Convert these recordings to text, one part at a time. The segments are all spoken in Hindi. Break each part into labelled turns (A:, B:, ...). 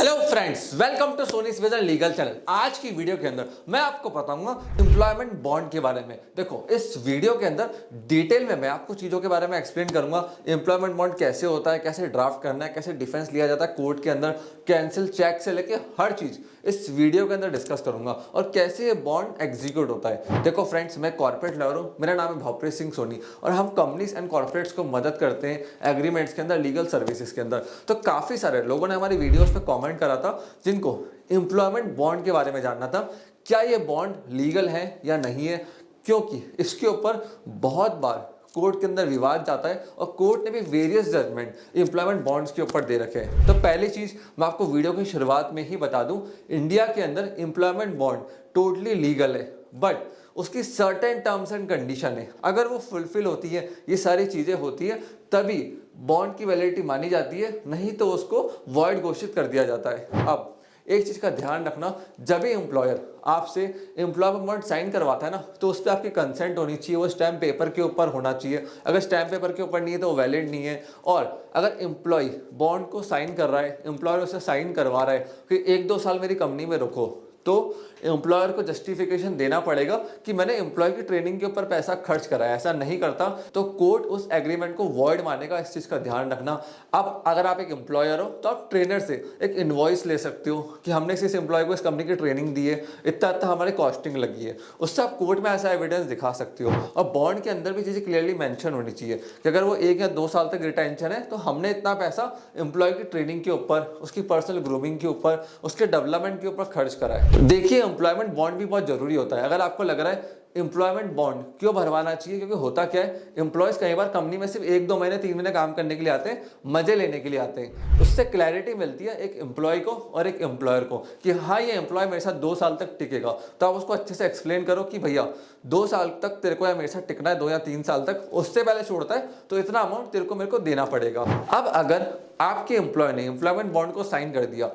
A: Hello friends, welcome to Sonis vision legal channel. आज की वीडियो के अंदर मैं आपको बताऊंगा एम्प्लॉयमेंट बॉन्ड के बारे में। देखो, इस वीडियो के अंदर डिटेल में मैं आपको चीज़ों के बारे में एक्सप्लेन करूंगा। एम्प्लॉयमेंट बॉन्ड कैसे होता है, कैसे ड्राफ्ट करना है, कैसे डिफेंस लिया जाता है कोर्ट के अंदर, कैंसिल चेक से लेके हर चीज़ इस वीडियो के अंदर डिस्कस करूंगा और कैसे ये बॉन्ड एग्जीक्यूट होता है। देखो फ्रेंड्स, मैं कॉर्पोरेट लॉयर हूँ, मेरा नाम है भवप्रीत सिंह सोनी और हम कंपनीज एंड कॉर्पोरेट्स को मदद करते हैं एग्रीमेंट्स के अंदर, लीगल सर्विसेज के अंदर। तो काफ़ी सारे लोगों ने हमारी वीडियोस पे कमेंट करा था जिनको एम्प्लॉयमेंट बॉन्ड के बारे में जानना था, क्या ये बॉन्ड लीगल है या नहीं है, क्योंकि इसके ऊपर बहुत बार कोर्ट के अंदर विवाद जाता है और कोर्ट ने भी वेरियस जजमेंट एम्प्लॉयमेंट बॉन्ड्स के ऊपर दे रखे हैं। तो पहली चीज मैं आपको वीडियो की शुरुआत में ही बता दूं, इंडिया के अंदर एम्प्लॉयमेंट बॉन्ड टोटली लीगल है, बट उसकी सर्टेन टर्म्स एंड कंडीशन है। अगर वो फुलफिल होती है, ये सारी चीजें होती है, तभी बॉन्ड की वैलिडिटी मानी जाती है, नहीं तो उसको वॉइड घोषित कर दिया जाता है। अब एक चीज का ध्यान रखना, जब भी एम्प्लॉयर आपसे एम्प्लॉयमेंट बॉन्ड साइन करवाता है ना, तो उस पर आपकी कंसेंट होनी चाहिए, वो स्टैम्प पेपर के ऊपर होना चाहिए। अगर स्टैम्प पेपर के ऊपर नहीं है तो वो वैलिड नहीं है। और अगर एम्प्लॉय बॉन्ड को साइन कर रहा है, एम्प्लॉयर उसे साइन करवा रहा है कि 1-2 साल मेरी कंपनी में रुको, तो एम्प्लॉयर को जस्टिफिकेशन देना पड़ेगा कि मैंने एम्प्लॉय की ट्रेनिंग के ऊपर पैसा खर्च करा है। ऐसा नहीं करता तो कोर्ट उस एग्रीमेंट को वॉइड मानेगा, इस चीज का ध्यान रखना। अब अगर आप एक एम्प्लॉयर हो तो आप ट्रेनर से एक इनवॉइस ले सकते हो कि हमने इस एम्प्लॉय को इस कंपनी की ट्रेनिंग दी है, इतना इतना हमारे कॉस्टिंग लगी है, उससे आप कोर्ट में ऐसा एविडेंस दिखा सकते हो। और बॉन्ड के अंदर भी चीजें क्लियरली मेंशन होनी चाहिए कि अगर वो 1 या 2 साल तक रिटेंशन है तो हमने इतना पैसा एम्प्लॉय की ट्रेनिंग के ऊपर, उसकी पर्सनल ग्रूमिंग के ऊपर, उसके डेवलपमेंट के ऊपर खर्च करा है। देखिए, एम्प्लॉयमेंट बॉन्ड भी बहुत जरूरी होता है। अगर आपको लग रहा है एम्प्लॉयमेंट बॉन्ड क्यों भरवाना चाहिए, क्योंकि होता क्या है, एम्प्लॉयज कई बार कंपनी में सिर्फ 1-2 महीने 3 महीने काम करने के लिए आते हैं, मजे लेने के लिए आते हैं। उससे क्लैरिटी मिलती है एक एम्प्लॉय को और एक एम्प्लॉयर को कि हाँ, ये एम्प्लॉय मेरे साथ 2 साल तक टिकेगा। तो आप उसको अच्छे से एक्सप्लेन करो कि भैया 2 साल तक तेरे को या मेरे साथ टिकना है, 2 या 3 साल तक, उससे पहले छोड़ता है तो इतना अमाउंट तेरे को मेरे को देना पड़ेगा। अब अगर आपके एम्प्लॉय ने एम्प्लॉयमेंट बॉन्ड को साइन कर दिया,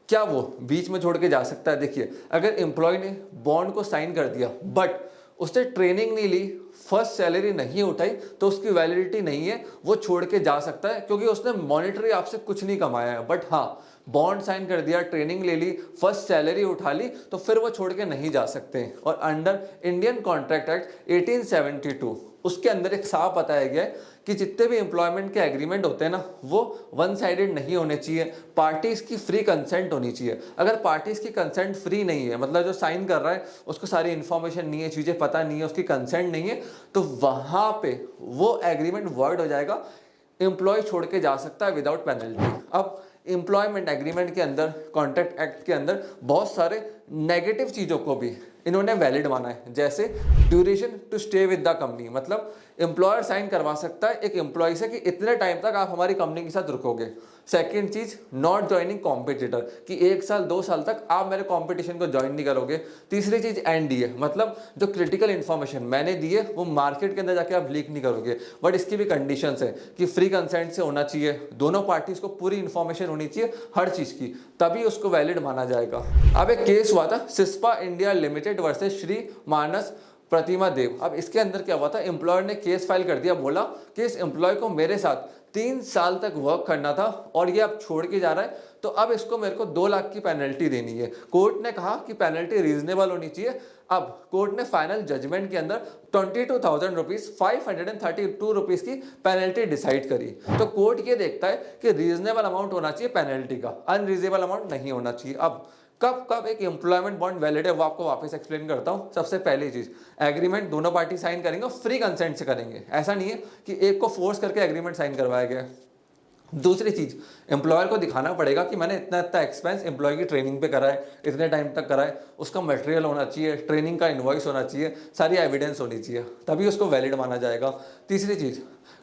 A: क्या वो बीच में छोड़ के जा सकता है? देखिए, अगर एम्प्लॉय ने बॉन्ड को साइन कर दिया बट उसने ट्रेनिंग नहीं ली, फर्स्ट सैलरी नहीं उठाई, तो उसकी वैलिडिटी नहीं है, वो छोड़ के जा सकता है, क्योंकि उसने मॉनेटरी आपसे कुछ नहीं कमाया है। बट हाँ, बॉन्ड साइन कर दिया, ट्रेनिंग ले ली, फर्स्ट सैलरी उठा ली, तो फिर वो छोड़ के नहीं जा सकते। और अंडर इंडियन कॉन्ट्रैक्ट एक्ट 1872 उसके अंदर एक साफ बताया गया है कि जितने भी एम्प्लॉयमेंट के एग्रीमेंट होते हैं ना, वो वन साइडेड नहीं होने चाहिए, पार्टीज की फ्री कंसेंट होनी चाहिए। अगर पार्टीज की कंसेंट फ्री नहीं है, मतलब जो साइन कर रहा है उसको सारी इंफॉर्मेशन नहीं है, चीजें पता नहीं है, उसकी कंसेंट नहीं है, तो वहां पे वो एग्रीमेंट वॉइड हो जाएगा, एम्प्लॉय छोड़ के जा सकता है विदाउट पेनल्टी। अब एम्प्लॉयमेंट एग्रीमेंट के अंदर, कॉन्ट्रैक्ट एक्ट के अंदर बहुत सारे नेगेटिव चीजों को भी इन्होंने वैलिड माना है, जैसे duration to stay with the company, मतलब एम्प्लॉयर साइन करवा सकता है एक एम्प्लॉय से कि इतने टाइम तक आप हमारी कंपनी के साथ रुकोगे। सेकंड चीज, नॉट ज्वाइनिंग कॉम्पिटिटर, कि 1 साल 2 साल तक आप मेरे कॉम्पिटिशन को ज्वाइन नहीं करोगे। तीसरी चीज, एनडीए, मतलब जो क्रिटिकल इन्फॉर्मेशन मैंने दी है वो मार्केट के अंदर जाके आप लीक नहीं करोगे। बट इसकी भी कंडीशंस है कि फ्री कंसेंट से होना चाहिए, दोनों पार्टीज को पूरी इंफॉर्मेशन होनी चाहिए हर चीज की, तभी उसको वैलिड माना जाएगा। अब एक केस हुआ था सिस्पा इंडिया लिमिटेड वर्सेस श्री मानस प्रतिमा देव। अब इसके अंदर क्या हुआ था, एम्प्लॉयर ने केस फाइल कर दिया, बोला कि इस एम्प्लॉय को मेरे साथ 3 साल तक वर्क करना था और ये अब छोड़ के जा रहा है, तो अब इसको मेरे को 2 लाख की पेनल्टी देनी है। कोर्ट ने कहा कि पेनल्टी रीजनेबल होनी चाहिए। अब कोर्ट ने फाइनल जजमेंट के अंदर 22,000 रुपीज, 532 रुपीज की पेनल्टी डिसाइड करी। तो कोर्ट ये देखता है कि रीजनेबल अमाउंट होना चाहिए पेनल्टी का, अनरीजनेबल अमाउंट नहीं होना चाहिए। अब कब एक एम्प्लॉयमेंट बॉन्ड वैलिड है वो आपको वापस एक्सप्लेन करता हूं। सबसे पहली चीज, एग्रीमेंट दोनों पार्टी साइन करेंगे, फ्री कंसेंट से करेंगे, ऐसा नहीं है कि एक को फोर्स करके एग्रीमेंट साइन करवाया गया। दूसरी चीज, एम्प्लॉयर को दिखाना पड़ेगा कि मैंने इतना इतना एक्सपेंस एम्प्लॉय की ट्रेनिंग पे करा है, इतने टाइम तक करा है, उसका मटेरियल होना चाहिए, ट्रेनिंग का इनवॉइस होना चाहिए, सारी एविडेंस होनी चाहिए, तभी उसको वैलिड माना जाएगा। तीसरी चीज,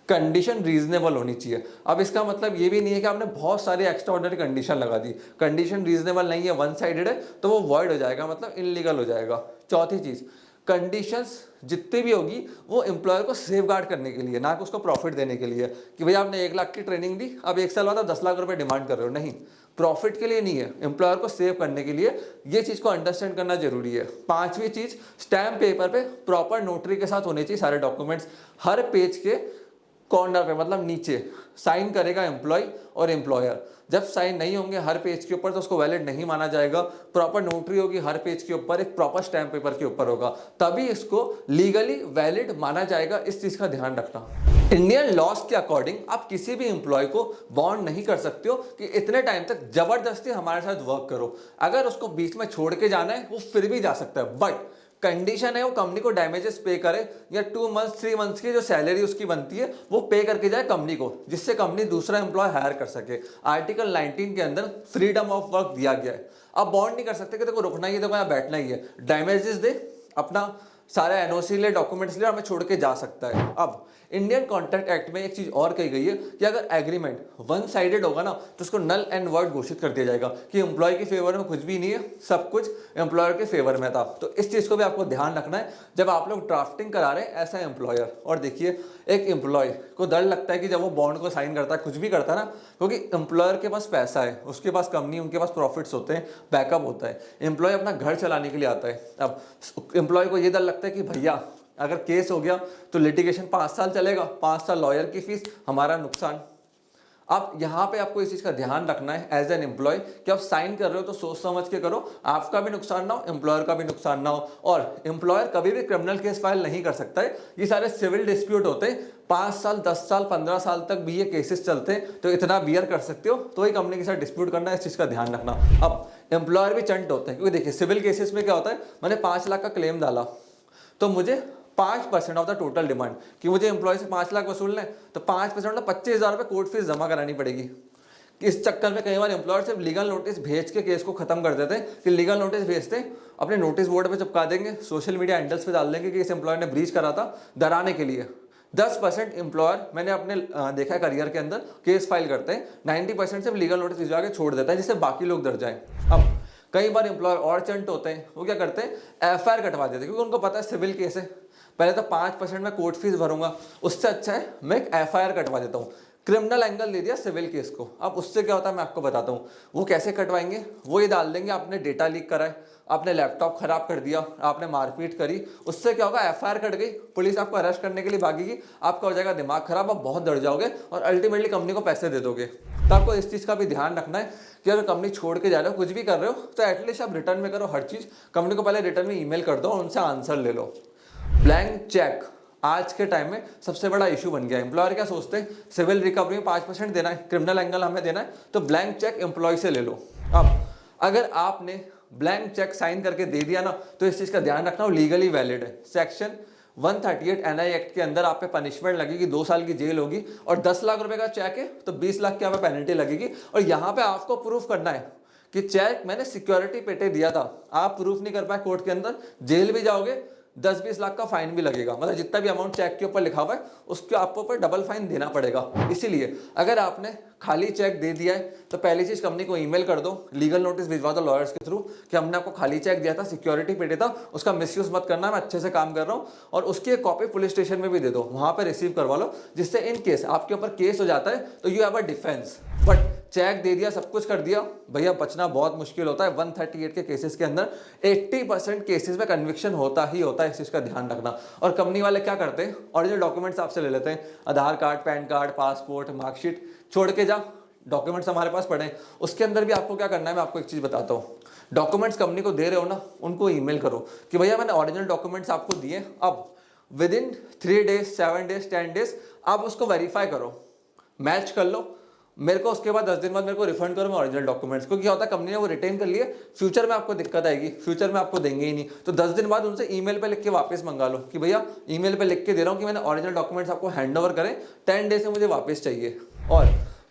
A: कंडीशन रीजनेबल होनी चाहिए। अब इसका मतलब ये भी नहीं है कि आपने बहुत सारी एक्स्ट्राऑर्डिनरी कंडीशन लगा दी, कंडीशन रीजनेबल नहीं है, वन साइडेड है, तो वो वॉइड हो जाएगा, मतलब इनलीगल हो जाएगा। चौथी चीज, कंडीशंस जितनी भी होगी वो एम्प्लॉयर को सेफ गार्ड करने के लिए, ना कि उसको प्रॉफिट देने के लिए कि भैया आपने 1 लाख की ट्रेनिंग दी, अब 1 साल बाद आप 10 लाख रुपए डिमांड कर रहे हो। नहीं, प्रॉफिट के लिए नहीं है, एम्प्लॉयर को सेव करने के लिए। ये चीज को अंडरस्टैंड करना जरूरी है। पांचवी चीज, स्टैम्प पेपर पे प्रॉपर नोटरी के साथ होने चाहिए सारे डॉक्यूमेंट्स, हर पेज के कॉर्नर पे मतलब नीचे साइन करेगा एम्प्लॉय और एम्प्लॉयर। जब साइन नहीं होंगे हर पेज के ऊपर तो उसको वैलिड नहीं माना जाएगा। प्रॉपर नोटरी होगी हर पेज के ऊपर, एक प्रॉपर स्टैम्प पेपर के ऊपर होगा, तभी इसको लीगली वैलिड माना जाएगा। इस चीज का ध्यान रखना। इंडियन लॉज के अकॉर्डिंग आप किसी भी एम्प्लॉय को बॉन्ड नहीं कर सकते हो कि इतने टाइम तक जबरदस्ती हमारे साथ वर्क करो। अगर उसको बीच में छोड़ के जाना है वो फिर भी जा सकता है, बट कंडीशन है वो कंपनी को डैमेजेस पे करे या 2 मंथ्स 3 मंथ्स की जो सैलरी उसकी बनती है वो पे करके जाए कंपनी को, जिससे कंपनी दूसरा एम्प्लॉय हायर कर सके। आर्टिकल 19 के अंदर फ्रीडम ऑफ वर्क दिया गया है। अब बॉन्ड नहीं कर सकते कि देखो रुकना ही है, देखो यहाँ बैठना ही है, डैमेजेस दे, अपना सारे एनओसी ले, डॉक्यूमेंट्स ले, हमें छोड़ के जा सकता है। अब इंडियन कॉन्ट्रैक्ट एक्ट में एक चीज और कही गई है कि अगर एग्रीमेंट वन साइडेड होगा ना तो उसको नल एंड वर्ड घोषित कर दिया जाएगा कि एम्प्लॉय के फेवर में कुछ भी नहीं है, सब कुछ एम्प्लॉयर के फेवर में था। तो इस चीज को भी आपको ध्यान रखना है जब आप लोग ड्राफ्टिंग करा रहे हैं ऐसा एम्प्लॉयर। और देखिए एक एम्प्लॉय को डर लगता है कि जब वो बॉन्ड को साइन करता है कुछ भी करता है ना, क्योंकि एम्प्लॉयर के पास पैसा है, उसके पास कंपनी, उनके पास प्रॉफिट्स होते हैं, बैकअप होता है। एम्प्लॉय अपना घर चलाने के लिए आता है। अब एम्प्लॉय को ये डर लगता है कि भैया अगर केस हो गया तो लिटिगेशन 5 साल चलेगा, 5 साल लॉयर की फीस, हमारा नुकसान। अब यहाँ पे आपको इस चीज का ध्यान रखना है एज एन एम्प्लॉय कि आप साइन कर रहे हो तो सोच समझ के करो, आपका भी नुकसान ना हो, एम्प्लॉयर का भी नुकसान ना हो। और एम्प्लॉयर कभी भी क्रिमिनल केस फाइल नहीं कर सकता है। ये सारे सिविल डिस्प्यूट होते हैं, 5 साल 10 साल 15 साल तक भी ये केसेस चलते हैं, तो इतना बियर कर सकते हो तो ही कंपनी के साथ डिस्प्यूट करना है, इस चीज का ध्यान रखना। अब एम्प्लॉयर भी चंट होते हैं, क्योंकि देखिए सिविल केसेस में क्या होता है, मैंने 5 लाख का क्लेम डाला तो मुझे 5% ऑफ द टोटल डिमांड कि मुझे एम्प्लॉय से 5 लाख वसूलना है तो 5% मतलब 25,000 रुपये कोर्ट फीस जमा करानी पड़ेगी। इस चक्कर में कई बार एम्प्लॉयर सिर्फ लीगल नोटिस भेज के केस को खत्म कर देते हैं कि लीगल नोटिस भेजते हैं, अपने नोटिस बोर्ड पे चिपका देंगे, सोशल मीडिया हैंडल्स पे डाल देंगे कि इस एम्प्लॉयर ने ब्रीच करा था, डराने के लिए। 10% एम्प्लॉयर मैंने अपने देखा करियर के अंदर केस फाइल करते हैं, 90% सिर्फ लीगल नोटिस भिजवा के छोड़ देता है जिससे बाकी लोग डर जाएं। अब कई बार एम्प्लॉयर और चंट होते हैं, वो क्या करते हैं, FIR कटवा देते हैं, क्योंकि उनको पता है सिविल केस है, पहले तो 5% में कोर्ट फीस भरूंगा, उससे अच्छा है मैं एक FIR कटवा देता हूँ। क्रिमिनल एंगल दे दिया सिविल केस को। अब उससे क्या होता है मैं आपको बताता हूँ। वो कैसे कटवाएंगे, वो ये डाल देंगे आपने डेटा लीक करा है, आपने लैपटॉप खराब कर दिया, आपने मारपीट करी, उससे क्या होगा, FIR कट गई, पुलिस आपको अरेस्ट करने के लिए भागेगी, आपका हो जाएगा दिमाग खराब, आप बहुत डर जाओगे और अल्टीमेटली कंपनी को पैसे दे दोगे। तो आपको इस चीज़ का भी ध्यान रखना है कि अगर कंपनी छोड़ के जा रहे हो, कुछ भी कर रहे हो, तो एटलीस्ट आप रिटर्न में करो हर चीज़। कंपनी को पहले रिटर्न में ईमेल कर दो और उनसे आंसर ले लो। ब्लैंक चेक आज के टाइम में सबसे बड़ा इशू बन गया है। एम्प्लॉयर क्या सोचते हैं, सिविल रिकवरी में 5% देना है, क्रिमिनल एंगल हमें देना है, तो ब्लैंक चेक एम्प्लॉय से ले लो। अब अगर आपने ब्लैंक चेक साइन करके दे दिया ना, तो इस चीज़ का ध्यान रखना वो लीगली वैलिड है। सेक्शन 138 NI एक्ट के अंदर आप पे पनिशमेंट लगेगी, 2 साल की जेल होगी, और 10 लाख रुपए का चेक है तो 20 लाख की आप पे पेनल्टी लगेगी। और यहाँ पे आपको प्रूफ करना है कि चेक मैंने सिक्योरिटी पेटे दिया था। आप प्रूफ नहीं कर पाए कोर्ट के अंदर, जेल भी जाओगे, 10-20 लाख का फाइन भी लगेगा। मतलब जितना भी अमाउंट चेक के ऊपर लिखा हुआ है उसके आपको ऊपर डबल फाइन देना पड़ेगा। इसीलिए अगर आपने खाली चेक दे दिया है तो पहली चीज कंपनी को ईमेल कर दो, लीगल नोटिस भिजवा दो लॉयर्स के थ्रू कि हमने आपको खाली चेक दिया था, सिक्योरिटी पेटे था, उसका मिसयूज मत करना, मैं अच्छे से काम कर रहा हूँ। और उसकी एक कॉपी पुलिस स्टेशन में भी दे दो, वहां पर रिसीव करवा लो, जिससे इन केस आपके ऊपर केस हो जाता है तो you have a defence. But check दे दिया, सब कुछ कर दिया, भैया बचना बहुत मुश्किल होता है। 138 के केसेस के अंदर 80% केसेस में कन्विक्शन होता ही होता है, इस चीज का ध्यान रखना। और कंपनी वाले क्या करते हैं, ओरिजिनल डॉक्यूमेंट्स आपसे ले लेते हैं, Aadhaar card, PAN card, passport, marksheet, छोड़ के जा, डॉक्यूमेंट्स हमारे पास पड़े हैं। उसके अंदर भी आपको क्या करना है, मैं आपको एक चीज बताता हूँ। डॉक्यूमेंट्स कंपनी को दे रहे हो ना, उनको ईमेल करो कि भैया मैंने ओरिजिनल डॉक्यूमेंट्स आपको दिए, अब with in 3 days 7 days 10 days आप उसको वेरीफाई करो, मैच कर लो, मेरे को उसके बाद 10 दिन बाद मेरे को रिफंड करो मैं ओरिजिनल डॉक्यूमेंट्स। क्योंकि क्या होता है, कंपनी ने वो रिटेन कर लिए, फ्यूचर में आपको दिक्कत आएगी, फ्यूचर में आपको देंगे ही नहीं, तो 10 दिन बाद उनसे ईमेल पे लिख के वापस मंगा लो कि भैया ईमेल पे लिख के दे रहा हूँ कि मैंने ओरिजिनल डॉक्यूमेंट्स आपको हैंड ओवर करें, 10 डेज से मुझे वापस चाहिए। और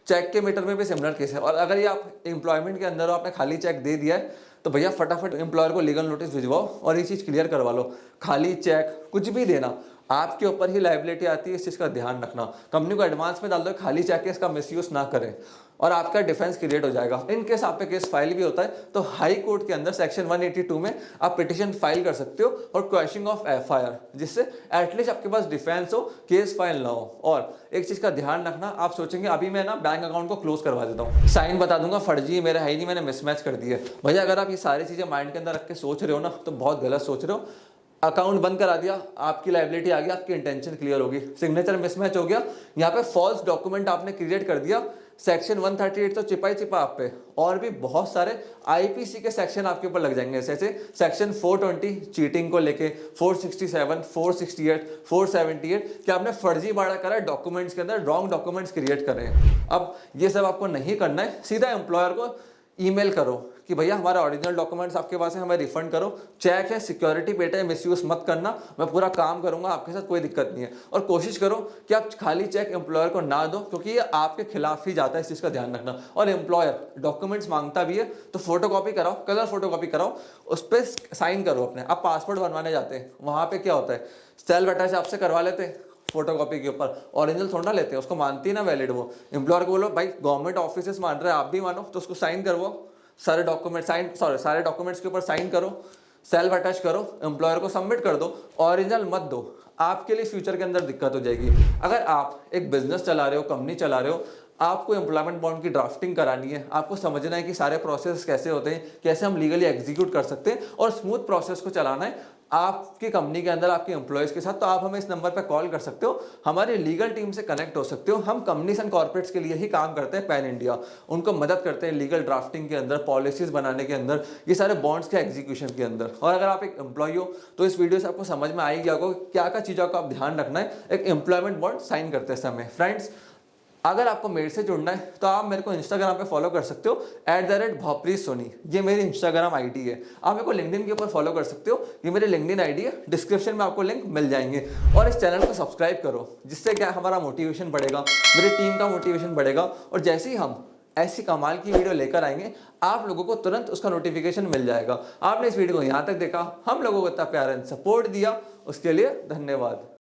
A: चेक के मीटर में भी सिमिलर केस है। और अगर ये आप एम्प्लॉयमेंट के अंदर हो, आपने खाली चेक दे दिया है, तो भैया फटाफट एम्प्लॉयर को लीगल नोटिस भिजवाओ और ये चीज़ क्लियर करवा लो। खाली चेक कुछ भी देना आपके ऊपर ही लायबिलिटी आती है, इस चीज़ का ध्यान रखना। कंपनी को एडवांस में डाल दो, खाली चेक के इसका मिसयूज ना करें और आपका डिफेंस क्रिएट हो जाएगा। इन केस आप पे केस फाइल भी होता है तो हाई कोर्ट के अंदर सेक्शन 182 में आप पिटिशन फाइल कर सकते हो और क्वेश्चन ऑफ FIR, जिससे एटलीस्ट आपके पास डिफेंस हो, केस फाइल ना हो। और एक चीज का ध्यान रखना, आप सोचेंगे अभी मैं ना बैंक अकाउंट को क्लोज करवा देता हूँ, साइन बता दूंगा फर्जी मेरा है ही नहीं, मैंने मिसमैच कर दिया। भैया अगर आप ये सारी चीजें माइंड के अंदर रख के सोच रहे हो ना, तो बहुत गलत सोच रहे हो। अकाउंट बंद करा दिया, आपकी लाइबिलिटी आ गई, आपकी इंटेंशन क्लियर होगी। सिग्नेचर मिसमैच हो गया, यहाँ पे फॉल्स डॉक्यूमेंट आपने क्रिएट कर दिया, सेक्शन 138 तो चिपा ही चिपा आप पे। और भी बहुत सारे आईपीसी के सेक्शन आपके ऊपर लग जाएंगे, जैसे सेक्शन 420 चीटिंग को लेके, 467, 468, 478 कि आपने फर्जीवाड़ा करा है डॉक्यूमेंट्स के अंदर, रॉन्ग डॉक्यूमेंट्स क्रिएट कर रहे हैं। अब ये सब आपको नहीं करना है, सीधा एम्प्लॉयर को ईमेल करो कि भैया हमारा ओरिजिनल डॉक्यूमेंट्स आपके पास है, हमें रिफंड करो, चेक है, सिक्योरिटी पेट है, मिसयूज मत करना, मैं पूरा काम करूंगा आपके साथ, कोई दिक्कत नहीं है। और कोशिश करो कि आप खाली चेक एम्प्लॉयर को ना दो, क्योंकि ये आपके खिलाफ ही जाता है, इस चीज़ का ध्यान रखना। और एम्प्लॉयर डॉक्यूमेंट्स मांगता भी है तो फोटोकॉपी कराओ, कलर फोटोकॉपी कराओ, उस पर साइन करो अपने। आप पासपोर्ट बनवाने जाते हैं, वहाँ पे क्या होता है, सेल्फ अटैच आपसे करवा लेते हैं फोटोकॉपी के ऊपर, ओरिजिनल थोड़ा ना लेते हैं, उसको मानती है ना वैलिड वो। एम्प्लॉयर को बोलो भाई गवर्नमेंट ऑफिस मान रहे हैं, आप भी मानो, तो उसको साइन करवाओ, सारे डॉक्यूमेंट्स के ऊपर साइन करो, सेल्फ अटैच करो, एम्प्लॉयर को सबमिट कर दो, ओरिजिनल मत दो, आपके लिए फ्यूचर के अंदर दिक्कत हो जाएगी। अगर आप एक बिजनेस चला रहे हो, कंपनी चला रहे हो, आपको एम्प्लॉयमेंट बॉन्ड की ड्राफ्टिंग करानी है, आपको समझना है कि सारे प्रोसेस कैसे होते हैं, कैसे हम लीगली एग्जीक्यूट कर सकते हैं और स्मूथ प्रोसेस को चलाना है आपकी कंपनी के अंदर आपके एम्प्लॉयज के साथ, तो आप हमें इस नंबर पर कॉल कर सकते हो, हमारी लीगल टीम से कनेक्ट हो सकते हो। हम कंपनीज एंड कॉर्पोरेट्स के लिए ही काम करते हैं पैन इंडिया, उनको मदद करते हैं लीगल ड्राफ्टिंग के अंदर, पॉलिसीज बनाने के अंदर, ये सारे बॉन्ड्स के एग्जीक्यूशन के अंदर। और अगर आप एक एम्प्लॉय हो तो इस वीडियो से आपको समझ में आएगी आपको क्या क्या चीज़ों का आप ध्यान रखना है एक एम्प्लॉयमेंट बॉन्ड साइन करते समय। फ्रेंड्स, अगर आपको मेरे से जुड़ना है तो आप मेरे को इंस्टाग्राम पे फॉलो कर सकते हो @भोप्रीत ये मेरी इंस्टाग्राम आईडी है। आप मेरे को लिंक्डइन के ऊपर फॉलो कर सकते हो, ये मेरी लिंक्डइन आईडी है, डिस्क्रिप्शन में आपको लिंक मिल जाएंगे। और इस चैनल को सब्सक्राइब करो, जिससे क्या हमारा मोटिवेशन बढ़ेगा, मेरी टीम का मोटिवेशन बढ़ेगा, और जैसे ही हम ऐसी कमाल की वीडियो लेकर आएंगे आप लोगों को तुरंत उसका नोटिफिकेशन मिल जाएगा। आपने इस वीडियो को यहाँ तक देखा, हम लोगों को इतना प्यार एंड सपोर्ट दिया, उसके लिए धन्यवाद।